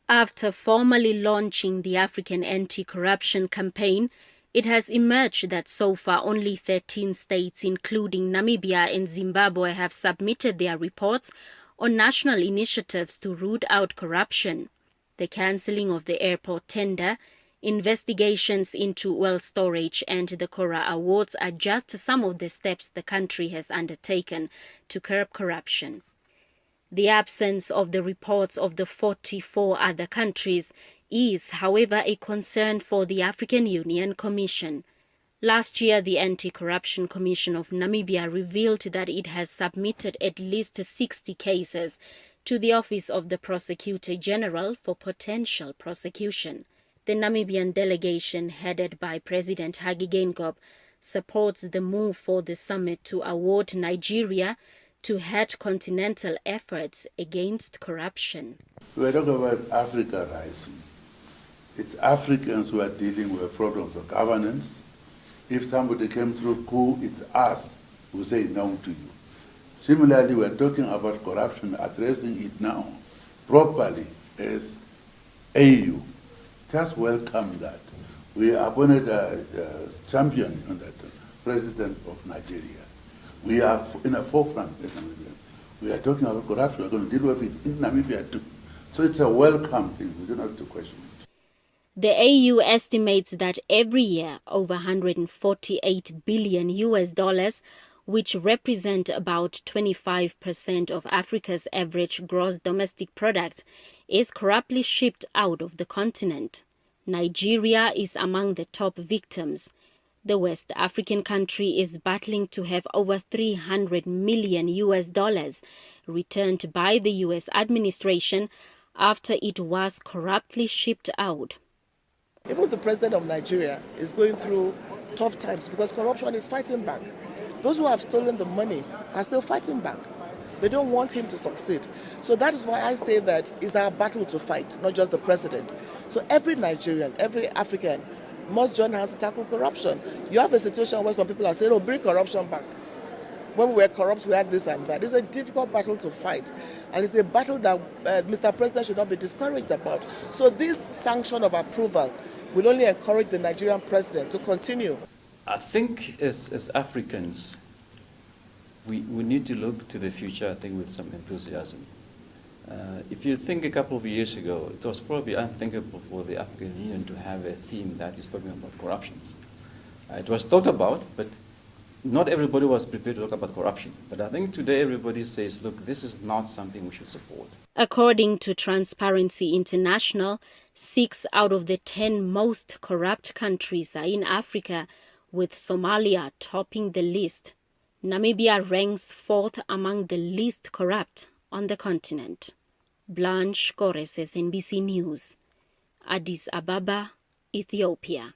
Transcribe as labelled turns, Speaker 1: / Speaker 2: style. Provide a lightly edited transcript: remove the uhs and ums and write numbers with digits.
Speaker 1: After formally launching the African anti-corruption campaign, it has emerged that so far only 13 states, including Namibia and Zimbabwe, have submitted their reports on national initiatives to root out corruption. The cancelling of the airport tender, investigations into oil storage, and the Cora Awards are just some of the steps the country has undertaken to curb corruption. The absence of the reports of the 44 other countries is, however, a concern for the African Union Commission. Last year, the Anti-Corruption Commission of Namibia revealed that it has submitted at least 60 cases to the Office of the Prosecutor General for potential prosecution. The Namibian delegation, headed by President Hage Geingob, supports the move for the summit to award Nigeria to head continental efforts against corruption.
Speaker 2: We are talking about Africa rising. It's Africans who are dealing with problems of governance. If somebody came through coup, it's us who say no to you. Similarly, we are talking about corruption, addressing it now properly as AU. Just welcome that. We appointed a champion on that, President of Nigeria. We are in the forefront in Namibia. We are talking about corruption. We're going to deal with it in Namibia too. So it's a welcome thing. We don't have to question it.
Speaker 1: The AU estimates that every year over $148 billion, which represent about 25% of Africa's average gross domestic product, is corruptly shipped out of the continent. Nigeria is among the top victims. The West African country is battling to have over $300 million returned by the U.S. administration after it was corruptly shipped out.
Speaker 3: Even the president of Nigeria is going through tough times because corruption is fighting back. Those who have stolen the money are still fighting back. They don't want him to succeed. So that is why I say that it's our battle to fight, not just the president. So every Nigerian, every African must join hands to tackle corruption. You have a situation where some people are saying, oh, bring corruption back. When we were corrupt, we had this and that. It's a difficult battle to fight. And it's a battle that Mr. President should not be discouraged about. So this sanction of approval will only encourage the Nigerian president to continue.
Speaker 4: I think as Africans, we need to look to the future, I think, with some enthusiasm. If you think a couple of years ago, it was probably unthinkable for the African Union to have a theme that is talking about corruption. It was talked about, but not everybody was prepared to talk about corruption. But I think today everybody says, look, this is not something we should support.
Speaker 1: According to Transparency International, 6 out of the 10 most corrupt countries are in Africa, with Somalia topping the list. Namibia ranks 4th among the least corrupt on the continent. Blanche Gores, NBC News, Addis Ababa, Ethiopia.